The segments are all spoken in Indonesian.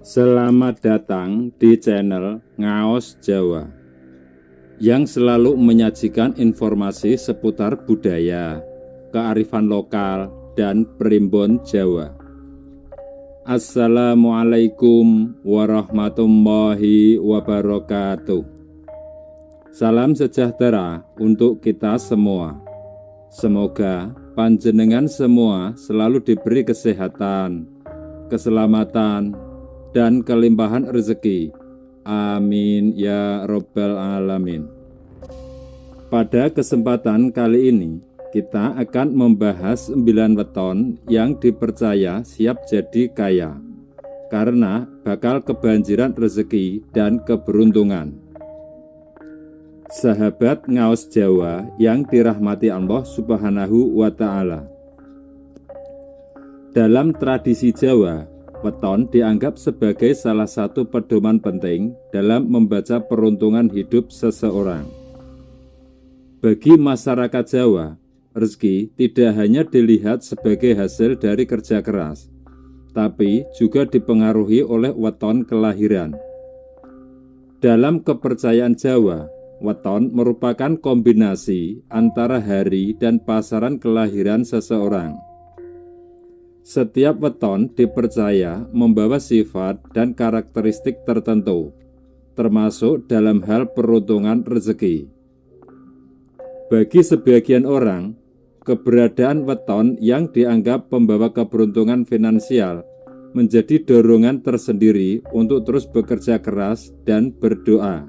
Selamat datang di channel Ngaos Jawa yang selalu menyajikan informasi seputar budaya, kearifan lokal, dan primbon Jawa. Assalamualaikum warahmatullahi wabarakatuh. Salam sejahtera untuk kita semua. Semoga panjenengan semua selalu diberi kesehatan, keselamatan, dan kelimpahan rezeki. Amin ya robbal alamin. Pada kesempatan kali ini, kita akan membahas 9 weton yang dipercaya siap jadi kaya, karena bakal kebanjiran rezeki dan keberuntungan. Sahabat Ngaos Jawa yang dirahmati Allah Subhanahu wa Ta'ala. Dalam tradisi Jawa, weton dianggap sebagai salah satu pedoman penting dalam membaca peruntungan hidup seseorang. Bagi masyarakat Jawa, rezeki tidak hanya dilihat sebagai hasil dari kerja keras, tapi juga dipengaruhi oleh weton kelahiran. Dalam kepercayaan Jawa, weton merupakan kombinasi antara hari dan pasaran kelahiran seseorang. Setiap weton dipercaya membawa sifat dan karakteristik tertentu, termasuk dalam hal peruntungan rezeki. Bagi sebagian orang, keberadaan weton yang dianggap pembawa keberuntungan finansial menjadi dorongan tersendiri untuk terus bekerja keras dan berdoa.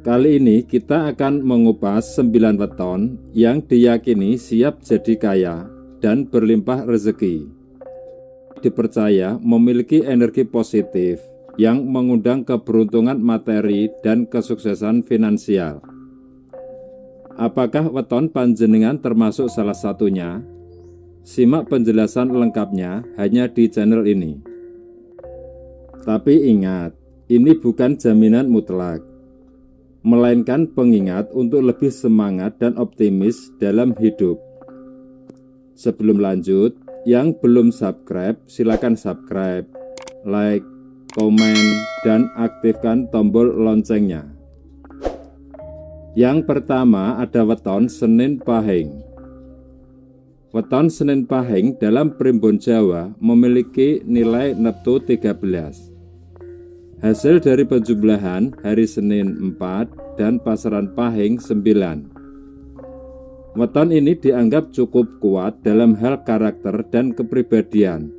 Kali ini kita akan mengupas 9 weton yang diyakini siap jadi kaya dan berlimpah rezeki. Dipercaya memiliki energi positif yang mengundang keberuntungan materi dan kesuksesan finansial. Apakah weton panjenengan termasuk salah satunya? Simak penjelasan lengkapnya hanya di channel ini. Tapi ingat, ini bukan jaminan mutlak, melainkan pengingat untuk lebih semangat dan optimis dalam hidup. Sebelum lanjut, yang belum subscribe, silakan subscribe, like, komen, dan aktifkan tombol loncengnya. Yang pertama ada weton Senin Pahing. Weton Senin Pahing dalam primbon Jawa memiliki nilai neptu 13. Hasil dari penjumlahan hari Senin 4 dan pasaran Pahing 9. Weton ini dianggap cukup kuat dalam hal karakter dan kepribadian,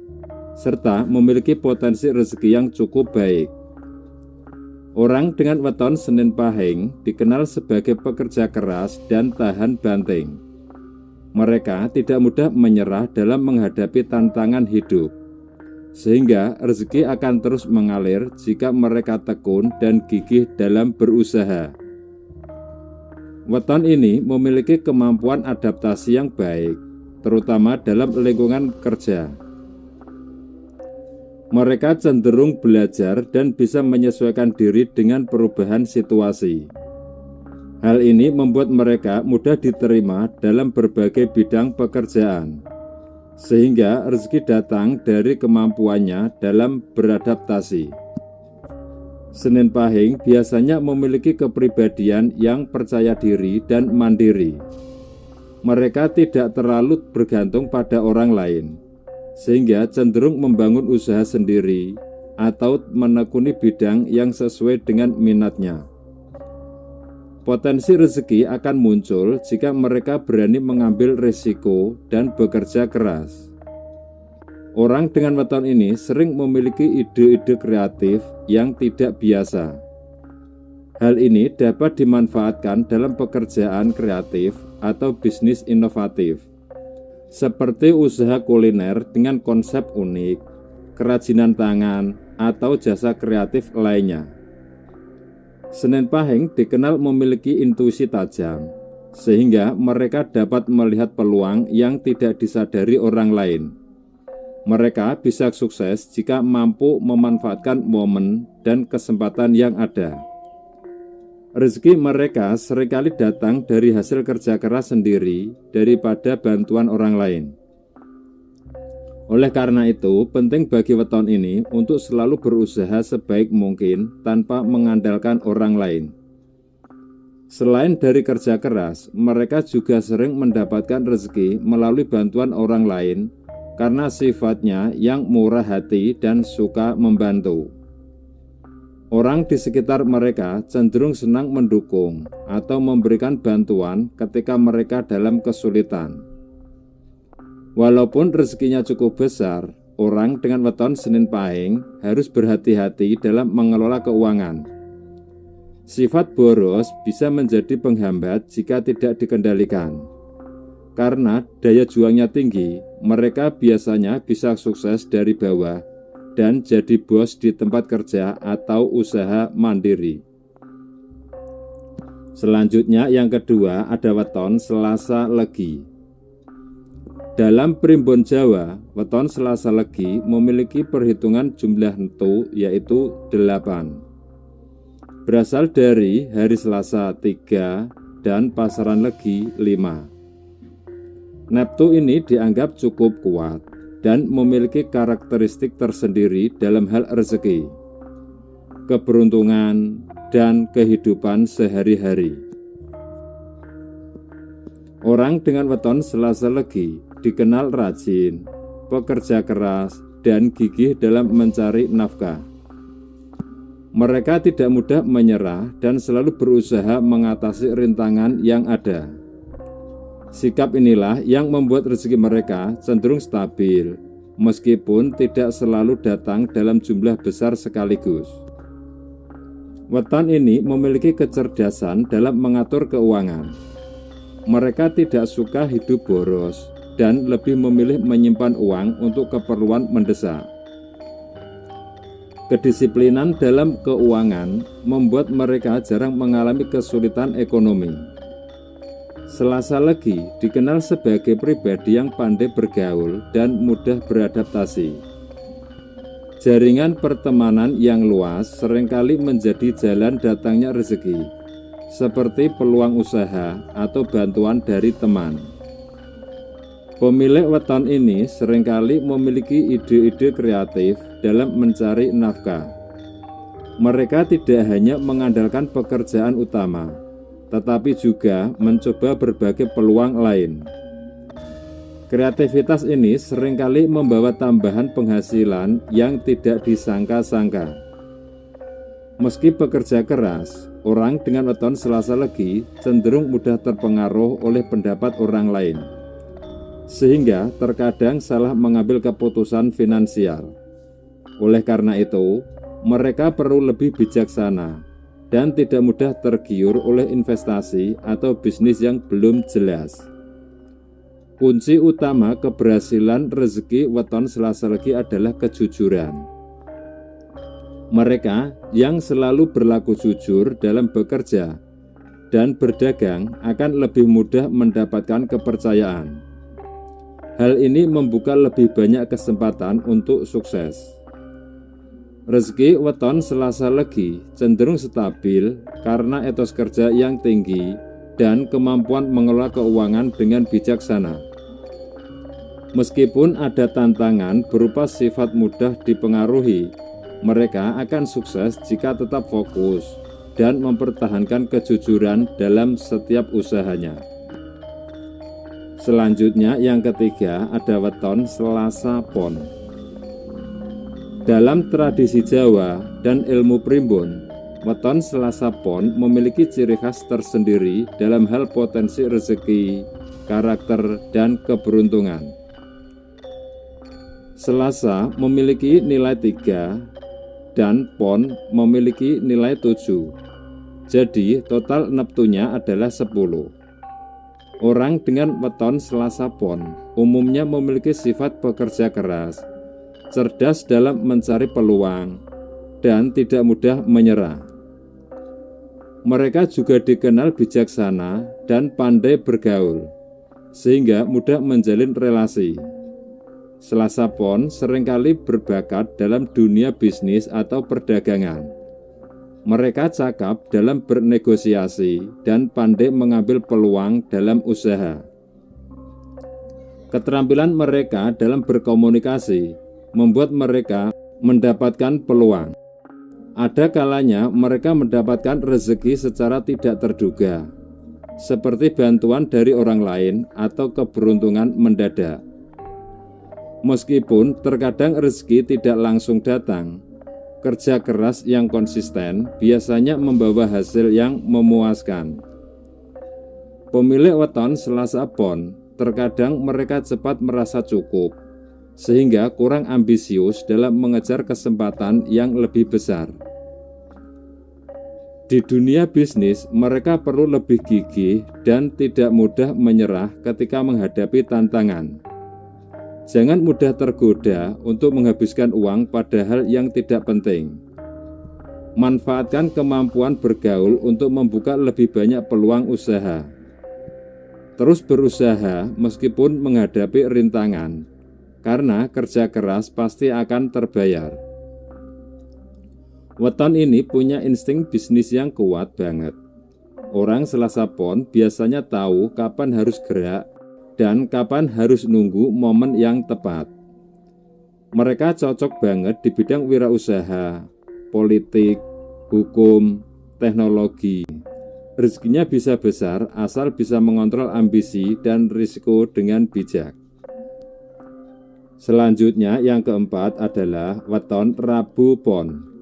serta memiliki potensi rezeki yang cukup baik. Orang dengan weton Senin Pahing dikenal sebagai pekerja keras dan tahan banting. Mereka tidak mudah menyerah dalam menghadapi tantangan hidup, sehingga rezeki akan terus mengalir jika mereka tekun dan gigih dalam berusaha. Weton ini memiliki kemampuan adaptasi yang baik, terutama dalam lingkungan kerja. Mereka cenderung belajar dan bisa menyesuaikan diri dengan perubahan situasi. Hal ini membuat mereka mudah diterima dalam berbagai bidang pekerjaan, sehingga rezeki datang dari kemampuannya dalam beradaptasi. Senin Pahing biasanya memiliki kepribadian yang percaya diri dan mandiri. Mereka tidak terlalu bergantung pada orang lain, sehingga cenderung membangun usaha sendiri atau menekuni bidang yang sesuai dengan minatnya. Potensi rezeki akan muncul jika mereka berani mengambil risiko dan bekerja keras. Orang dengan weton ini sering memiliki ide-ide kreatif yang tidak biasa. Hal ini dapat dimanfaatkan dalam pekerjaan kreatif atau bisnis inovatif, seperti usaha kuliner dengan konsep unik, kerajinan tangan, atau jasa kreatif lainnya. Senin Pahing dikenal memiliki intuisi tajam, sehingga mereka dapat melihat peluang yang tidak disadari orang lain. Mereka bisa sukses jika mampu memanfaatkan momen dan kesempatan yang ada. Rezeki mereka seringkali datang dari hasil kerja keras sendiri daripada bantuan orang lain. Oleh karena itu, penting bagi weton ini untuk selalu berusaha sebaik mungkin tanpa mengandalkan orang lain. Selain dari kerja keras, mereka juga sering mendapatkan rezeki melalui bantuan orang lain karena sifatnya yang murah hati dan suka membantu. Orang di sekitar mereka cenderung senang mendukung atau memberikan bantuan ketika mereka dalam kesulitan. Walaupun rezekinya cukup besar, orang dengan weton Senin Pahing harus berhati-hati dalam mengelola keuangan. Sifat boros bisa menjadi penghambat jika tidak dikendalikan. Karena daya juangnya tinggi, mereka biasanya bisa sukses dari bawah dan jadi bos di tempat kerja atau usaha mandiri. Selanjutnya yang kedua ada weton Selasa Legi. Dalam primbon Jawa, weton Selasa Legi memiliki perhitungan jumlah entu yaitu 8. Berasal dari hari Selasa 3 dan pasaran Legi 5. Neptu ini dianggap cukup kuat dan memiliki karakteristik tersendiri dalam hal rezeki, keberuntungan, dan kehidupan sehari-hari. Orang dengan weton Selasa Legi dikenal rajin, pekerja keras, dan gigih dalam mencari nafkah. Mereka tidak mudah menyerah dan selalu berusaha mengatasi rintangan yang ada. Sikap inilah yang membuat rezeki mereka cenderung stabil, meskipun tidak selalu datang dalam jumlah besar sekaligus. Weton ini memiliki kecerdasan dalam mengatur keuangan. Mereka tidak suka hidup boros dan lebih memilih menyimpan uang untuk keperluan mendesak. Kedisiplinan dalam keuangan membuat mereka jarang mengalami kesulitan ekonomi. Selasa Legi dikenal sebagai pribadi yang pandai bergaul dan mudah beradaptasi. Jaringan pertemanan yang luas seringkali menjadi jalan datangnya rezeki, seperti peluang usaha atau bantuan dari teman. Pemilik weton ini seringkali memiliki ide-ide kreatif dalam mencari nafkah. Mereka tidak hanya mengandalkan pekerjaan utama, tetapi juga mencoba berbagai peluang lain. Kreativitas ini seringkali membawa tambahan penghasilan yang tidak disangka-sangka. Meski bekerja keras, orang dengan weton Selasa Legi cenderung mudah terpengaruh oleh pendapat orang lain, sehingga terkadang salah mengambil keputusan finansial. Oleh karena itu, mereka perlu lebih bijaksana dan tidak mudah tergiur oleh investasi atau bisnis yang belum jelas. Kunci utama keberhasilan rezeki weton Selasa Legi adalah kejujuran. Mereka yang selalu berlaku jujur dalam bekerja dan berdagang akan lebih mudah mendapatkan kepercayaan. Hal ini membuka lebih banyak kesempatan untuk sukses. Rezeki weton Selasa Legi cenderung stabil karena etos kerja yang tinggi dan kemampuan mengelola keuangan dengan bijaksana. Meskipun ada tantangan berupa sifat mudah dipengaruhi, mereka akan sukses jika tetap fokus dan mempertahankan kejujuran dalam setiap usahanya. Selanjutnya yang ketiga ada weton Selasa Pon. Dalam tradisi Jawa dan ilmu primbon, weton Selasa Pon memiliki ciri khas tersendiri dalam hal potensi rezeki, karakter, dan keberuntungan. Selasa memiliki nilai 3 dan Pon memiliki nilai 7. Jadi total neptunya adalah 10. Orang dengan weton Selasa Pon umumnya memiliki sifat pekerja keras, cerdas dalam mencari peluang, dan tidak mudah menyerah. Mereka juga dikenal bijaksana dan pandai bergaul, sehingga mudah menjalin relasi. Selasa Pon seringkali berbakat dalam dunia bisnis atau perdagangan. Mereka cakap dalam bernegosiasi dan pandai mengambil peluang dalam usaha. Keterampilan mereka dalam berkomunikasi membuat mereka mendapatkan peluang. Ada kalanya mereka mendapatkan rezeki secara tidak terduga, seperti bantuan dari orang lain atau keberuntungan mendadak. Meskipun terkadang rezeki tidak langsung datang, kerja keras yang konsisten biasanya membawa hasil yang memuaskan. Pemilik weton Selasa Pon, terkadang mereka cepat merasa cukup, sehingga kurang ambisius dalam mengejar kesempatan yang lebih besar. Di dunia bisnis, mereka perlu lebih gigih dan tidak mudah menyerah ketika menghadapi tantangan. Jangan mudah tergoda untuk menghabiskan uang pada hal yang tidak penting. Manfaatkan kemampuan bergaul untuk membuka lebih banyak peluang usaha. Terus berusaha meskipun menghadapi rintangan, karena kerja keras pasti akan terbayar. Weton ini punya insting bisnis yang kuat banget. Orang Selasa Pon biasanya tahu kapan harus gerak dan kapan harus nunggu momen yang tepat. Mereka cocok banget di bidang wirausaha, politik, hukum, teknologi. Rezekinya bisa besar asal bisa mengontrol ambisi dan risiko dengan bijak. Selanjutnya yang keempat adalah weton Rabu Pon.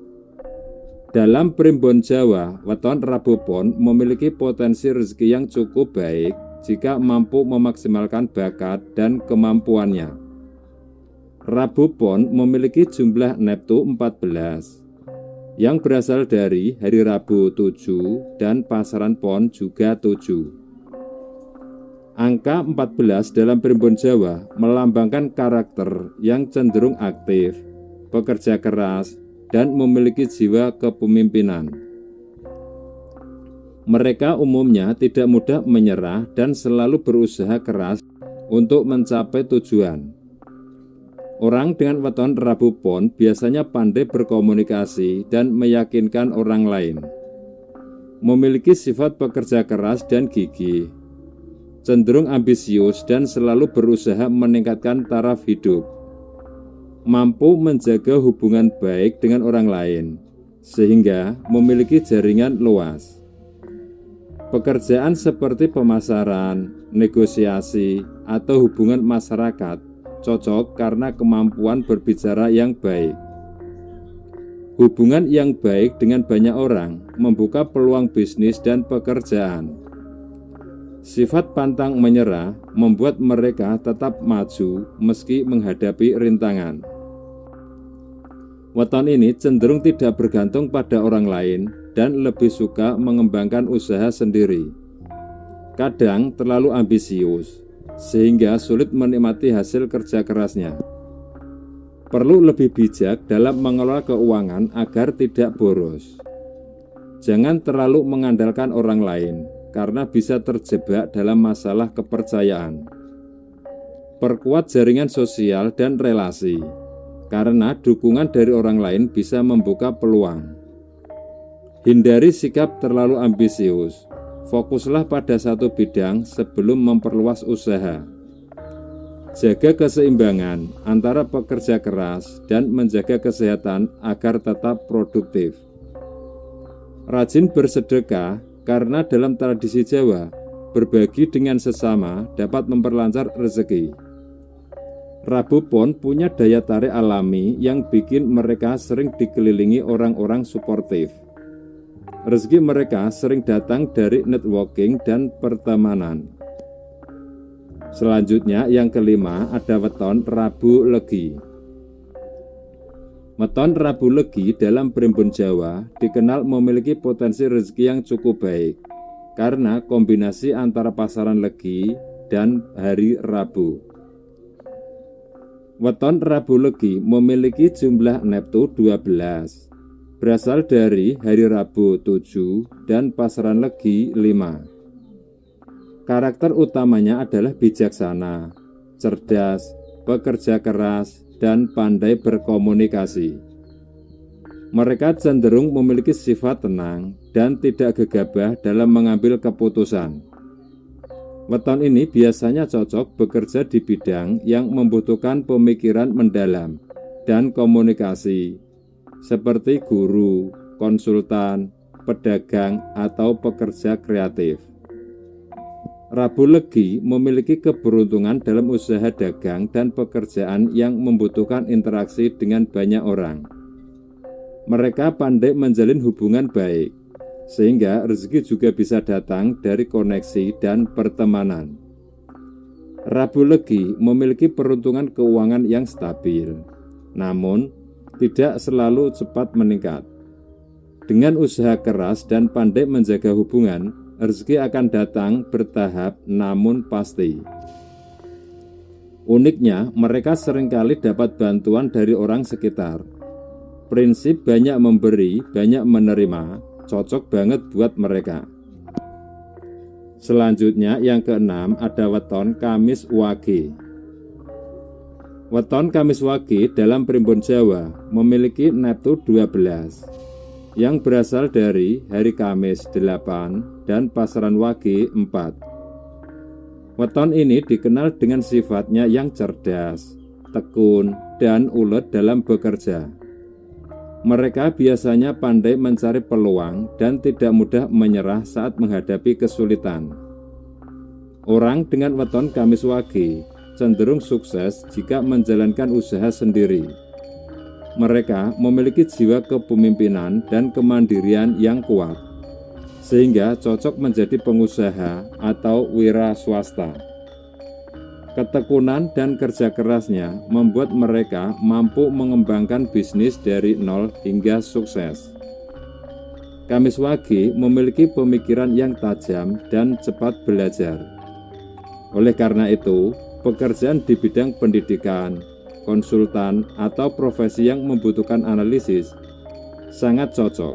Dalam primbon Jawa, weton Rabu Pon memiliki potensi rezeki yang cukup baik jika mampu memaksimalkan bakat dan kemampuannya. Rabu Pon memiliki jumlah neptu 14, yang berasal dari hari Rabu 7 dan pasaran Pon juga 7. Angka 14 dalam primbon Jawa melambangkan karakter yang cenderung aktif, bekerja keras, dan memiliki jiwa kepemimpinan. Mereka umumnya tidak mudah menyerah dan selalu berusaha keras untuk mencapai tujuan. Orang dengan weton Rabu Pon biasanya pandai berkomunikasi dan meyakinkan orang lain. Memiliki sifat pekerja keras dan gigih, cenderung ambisius dan selalu berusaha meningkatkan taraf hidup. Mampu menjaga hubungan baik dengan orang lain, sehingga memiliki jaringan luas. Pekerjaan seperti pemasaran, negosiasi, atau hubungan masyarakat cocok karena kemampuan berbicara yang baik. Hubungan yang baik dengan banyak orang membuka peluang bisnis dan pekerjaan. Sifat pantang menyerah membuat mereka tetap maju meski menghadapi rintangan. Weton ini cenderung tidak bergantung pada orang lain dan lebih suka mengembangkan usaha sendiri. Kadang terlalu ambisius, sehingga sulit menikmati hasil kerja kerasnya. Perlu lebih bijak dalam mengelola keuangan agar tidak boros. Jangan terlalu mengandalkan orang lain, karena bisa terjebak dalam masalah kepercayaan. Perkuat jaringan sosial dan relasi, karena dukungan dari orang lain bisa membuka peluang. Hindari sikap terlalu ambisius. Fokuslah pada satu bidang sebelum memperluas usaha. Jaga keseimbangan antara pekerja keras dan menjaga kesehatan agar tetap produktif. Rajin bersedekah, karena dalam tradisi Jawa, berbagi dengan sesama dapat memperlancar rezeki. Rabu Pon punya daya tarik alami yang bikin mereka sering dikelilingi orang-orang suportif. Rezeki mereka sering datang dari networking dan pertemanan. Selanjutnya yang kelima ada weton Rabu Legi. Weton Rabu Legi dalam primbon Jawa dikenal memiliki potensi rezeki yang cukup baik karena kombinasi antara pasaran Legi dan hari Rabu. Weton Rabu Legi memiliki jumlah neptu 12, berasal dari hari Rabu 7 dan pasaran Legi 5. Karakter utamanya adalah bijaksana, cerdas, pekerja keras, dan pandai berkomunikasi. Mereka cenderung memiliki sifat tenang dan tidak gegabah dalam mengambil keputusan. Weton ini biasanya cocok bekerja di bidang yang membutuhkan pemikiran mendalam dan komunikasi, seperti guru, konsultan, pedagang, atau pekerja kreatif. Rabu Legi memiliki keberuntungan dalam usaha dagang dan pekerjaan yang membutuhkan interaksi dengan banyak orang. Mereka pandai menjalin hubungan baik, sehingga rezeki juga bisa datang dari koneksi dan pertemanan. Rabu Legi memiliki peruntungan keuangan yang stabil, namun tidak selalu cepat meningkat. Dengan usaha keras dan pandai menjaga hubungan, rezeki akan datang bertahap namun pasti. Uniknya, mereka seringkali dapat bantuan dari orang sekitar. Prinsip banyak memberi, banyak menerima, cocok banget buat mereka. Selanjutnya yang keenam ada weton Kamis Wage. Weton Kamis Wage dalam primbon Jawa memiliki neptu 12 yang berasal dari hari Kamis 8 dan pasaran Wage 4. Weton ini dikenal dengan sifatnya yang cerdas, tekun, dan ulet dalam bekerja. Mereka biasanya pandai mencari peluang dan tidak mudah menyerah saat menghadapi kesulitan. Orang dengan weton Kamis Wage cenderung sukses jika menjalankan usaha sendiri. Mereka memiliki jiwa kepemimpinan dan kemandirian yang kuat, sehingga cocok menjadi pengusaha atau wira swasta. Ketekunan dan kerja kerasnya membuat mereka mampu mengembangkan bisnis dari nol hingga sukses. Kamis Wage memiliki pemikiran yang tajam dan cepat belajar. Oleh karena itu, pekerjaan di bidang pendidikan, konsultan, atau profesi yang membutuhkan analisis sangat cocok.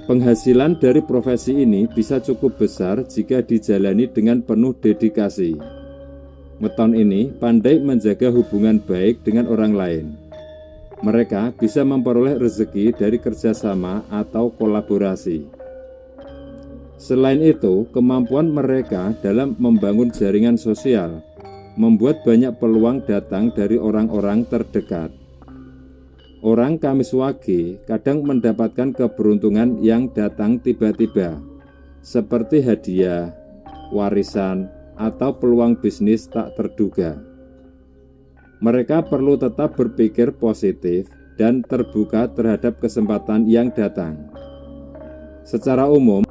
Penghasilan dari profesi ini bisa cukup besar jika dijalani dengan penuh dedikasi. Weton ini pandai menjaga hubungan baik dengan orang lain. Mereka bisa memperoleh rezeki dari kerjasama atau kolaborasi. Selain itu, kemampuan mereka dalam membangun jaringan sosial membuat banyak peluang datang dari orang-orang terdekat. Orang Kamis Wage kadang mendapatkan keberuntungan yang datang tiba-tiba, seperti hadiah, warisan, atau peluang bisnis tak terduga. Mereka perlu tetap berpikir positif dan terbuka terhadap kesempatan yang datang. Secara umum,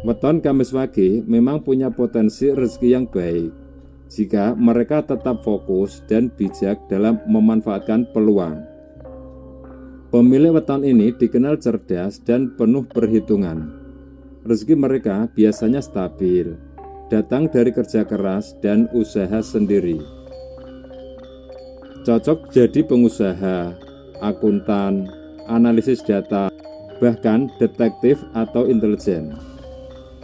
weton Kamis Wage memang punya potensi rezeki yang baik jika mereka tetap fokus dan bijak dalam memanfaatkan peluang. Pemilih weton ini dikenal cerdas dan penuh perhitungan. Rezeki mereka biasanya stabil, datang dari kerja keras dan usaha sendiri. Cocok jadi pengusaha, akuntan, analisis data, bahkan detektif atau intelijen.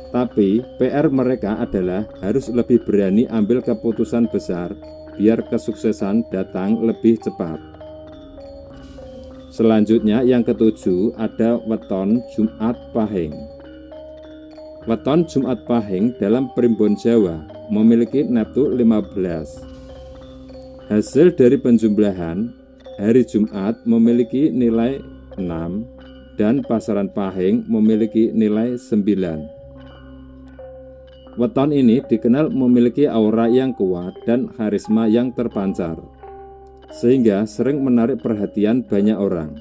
Tapi PR mereka adalah harus lebih berani ambil keputusan besar biar kesuksesan datang lebih cepat. Selanjutnya yang ketujuh ada weton Jumat Pahing. Weton Jumat Pahing dalam primbon Jawa memiliki neptu 15. Hasil dari penjumlahan, hari Jumat memiliki nilai 6 dan pasaran Pahing memiliki nilai 9. Weton ini dikenal memiliki aura yang kuat dan karisma yang terpancar, sehingga sering menarik perhatian banyak orang.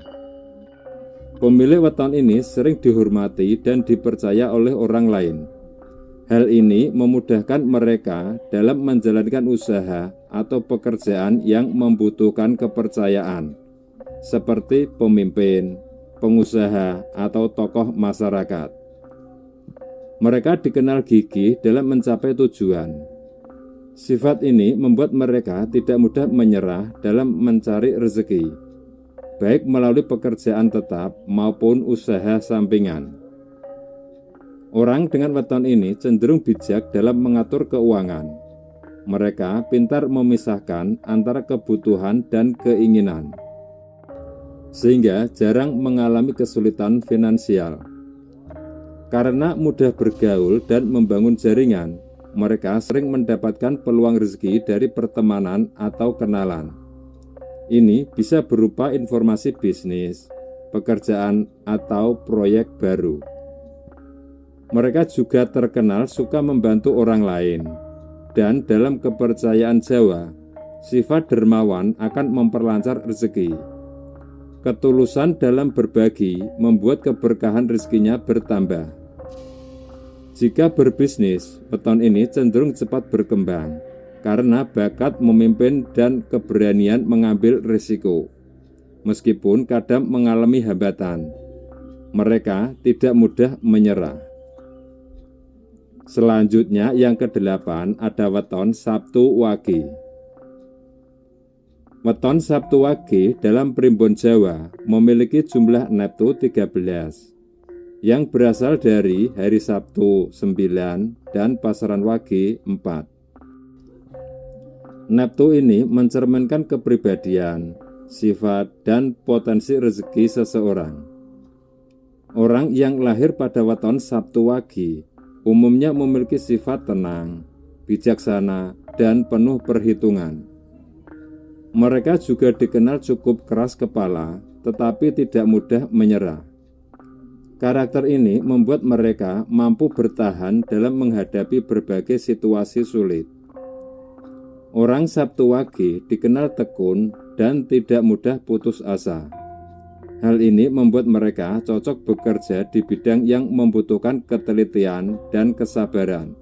Pemilih weton ini sering dihormati dan dipercaya oleh orang lain. Hal ini memudahkan mereka dalam menjalankan usaha atau pekerjaan yang membutuhkan kepercayaan, seperti pemimpin, pengusaha, atau tokoh masyarakat. Mereka dikenal gigih dalam mencapai tujuan. Sifat ini membuat mereka tidak mudah menyerah dalam mencari rezeki, baik melalui pekerjaan tetap maupun usaha sampingan. Orang dengan weton ini cenderung bijak dalam mengatur keuangan. Mereka pintar memisahkan antara kebutuhan dan keinginan, sehingga jarang mengalami kesulitan finansial. Karena mudah bergaul dan membangun jaringan, mereka sering mendapatkan peluang rezeki dari pertemanan atau kenalan. Ini bisa berupa informasi bisnis, pekerjaan, atau proyek baru. Mereka juga terkenal suka membantu orang lain, dan dalam kepercayaan Jawa, sifat dermawan akan memperlancar rezeki. Ketulusan dalam berbagi membuat keberkahan rezekinya bertambah. Jika berbisnis, weton ini cenderung cepat berkembang karena bakat memimpin dan keberanian mengambil risiko. Meskipun kadang mengalami hambatan, mereka tidak mudah menyerah. Selanjutnya yang ke-8 ada weton Sabtu Wage. Weton Sabtu Wage dalam primbon Jawa memiliki jumlah neptu 13 yang berasal dari hari Sabtu 9 dan pasaran Wage 4. Neptu ini mencerminkan kepribadian, sifat, dan potensi rezeki seseorang. Orang yang lahir pada weton Sabtu Wage umumnya memiliki sifat tenang, bijaksana, dan penuh perhitungan. Mereka juga dikenal cukup keras kepala, tetapi tidak mudah menyerah. Karakter ini membuat mereka mampu bertahan dalam menghadapi berbagai situasi sulit. Orang Sabtu Wage dikenal tekun dan tidak mudah putus asa. Hal ini membuat mereka cocok bekerja di bidang yang membutuhkan ketelitian dan kesabaran,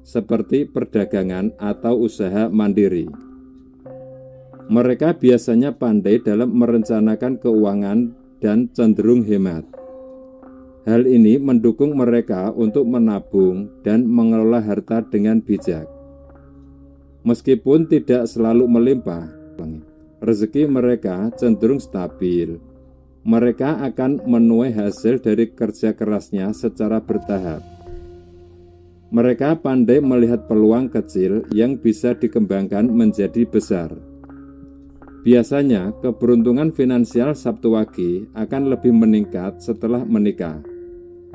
seperti perdagangan atau usaha mandiri. Mereka biasanya pandai dalam merencanakan keuangan dan cenderung hemat. Hal ini mendukung mereka untuk menabung dan mengelola harta dengan bijak. Meskipun tidak selalu melimpah, rezeki mereka cenderung stabil. Mereka akan menuai hasil dari kerja kerasnya secara bertahap. Mereka pandai melihat peluang kecil yang bisa dikembangkan menjadi besar. Biasanya, keberuntungan finansial Sabtu Wage akan lebih meningkat setelah menikah,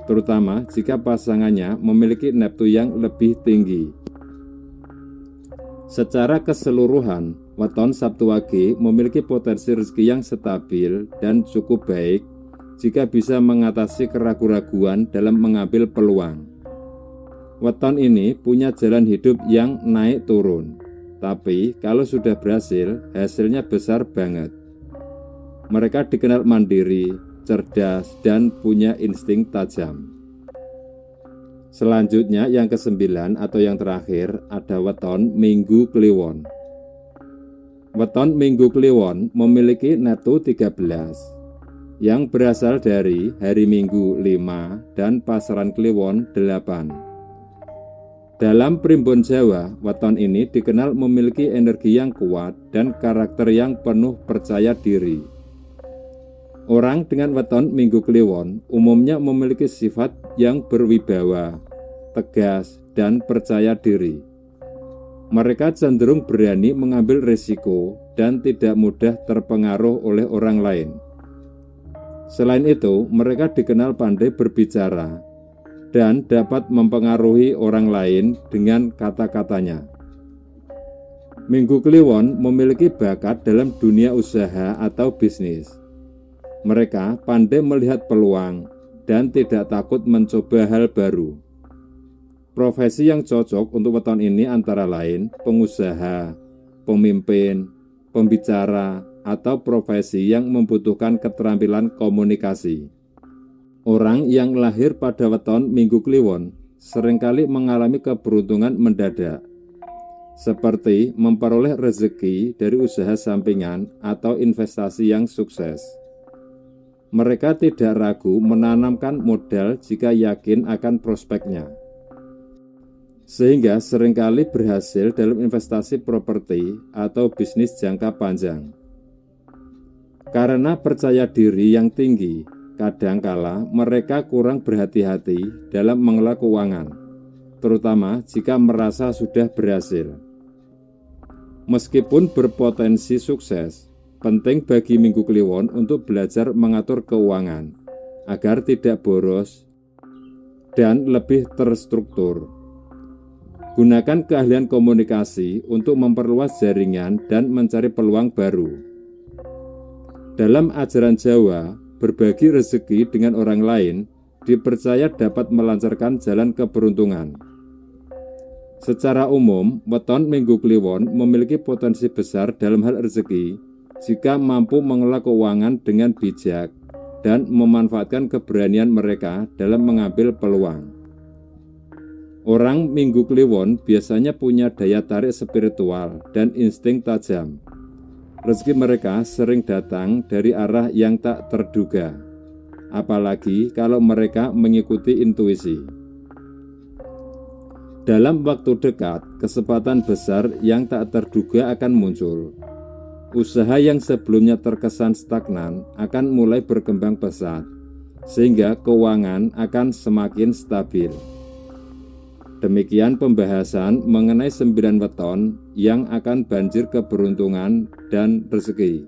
terutama jika pasangannya memiliki neptu yang lebih tinggi. Secara keseluruhan, weton Sabtu Wage memiliki potensi rezeki yang stabil dan cukup baik jika bisa mengatasi keraguan-raguan dalam mengambil peluang. Weton ini punya jalan hidup yang naik turun, tapi kalau sudah berhasil, hasilnya besar banget. Mereka dikenal mandiri, cerdas, dan punya insting tajam. Selanjutnya yang ke-9 atau yang terakhir ada weton Minggu Kliwon. Weton Minggu Kliwon memiliki neptu 13 yang berasal dari hari Minggu 5 dan pasaran Kliwon 8. Dalam primbon Jawa, weton ini dikenal memiliki energi yang kuat dan karakter yang penuh percaya diri. Orang dengan weton Minggu Kliwon umumnya memiliki sifat yang berwibawa, tegas, dan percaya diri. Mereka cenderung berani mengambil risiko dan tidak mudah terpengaruh oleh orang lain. Selain itu, mereka dikenal pandai berbicara dan dapat mempengaruhi orang lain dengan kata-katanya. Minggu Kliwon memiliki bakat dalam dunia usaha atau bisnis. Mereka pandai melihat peluang dan tidak takut mencoba hal baru. Profesi yang cocok untuk weton ini antara lain pengusaha, pemimpin, pembicara, atau profesi yang membutuhkan keterampilan komunikasi. Orang yang lahir pada weton Minggu Kliwon seringkali mengalami keberuntungan mendadak, seperti memperoleh rezeki dari usaha sampingan atau investasi yang sukses. Mereka tidak ragu menanamkan modal jika yakin akan prospeknya, sehingga seringkali berhasil dalam investasi properti atau bisnis jangka panjang. Karena percaya diri yang tinggi, kadangkala mereka kurang berhati-hati dalam mengelola keuangan, terutama jika merasa sudah berhasil. Meskipun berpotensi sukses, penting bagi Minggu Kliwon untuk belajar mengatur keuangan agar tidak boros dan lebih terstruktur. Gunakan keahlian komunikasi untuk memperluas jaringan dan mencari peluang baru. Dalam ajaran Jawa, berbagi rezeki dengan orang lain dipercaya dapat melancarkan jalan keberuntungan. Secara umum, weton Minggu Kliwon memiliki potensi besar dalam hal rezeki jika mampu mengelola keuangan dengan bijak dan memanfaatkan keberanian mereka dalam mengambil peluang. Orang Minggu Kliwon biasanya punya daya tarik spiritual dan insting tajam. Rezeki mereka sering datang dari arah yang tak terduga, apalagi kalau mereka mengikuti intuisi. Dalam waktu dekat, kesempatan besar yang tak terduga akan muncul. Usaha yang sebelumnya terkesan stagnan akan mulai berkembang pesat, sehingga keuangan akan semakin stabil. Demikian pembahasan mengenai 9 weton yang akan banjir keberuntungan dan rezeki.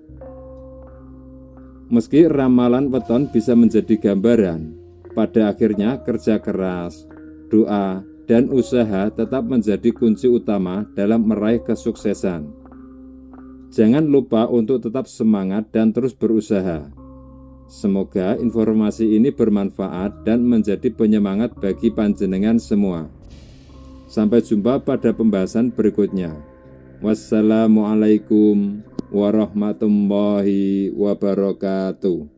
Meski ramalan weton bisa menjadi gambaran, pada akhirnya kerja keras, doa, dan usaha tetap menjadi kunci utama dalam meraih kesuksesan. Jangan lupa untuk tetap semangat dan terus berusaha. Semoga informasi ini bermanfaat dan menjadi penyemangat bagi panjenengan semua. Sampai jumpa pada pembahasan berikutnya. Wassalamualaikum warahmatullahi wabarakatuh.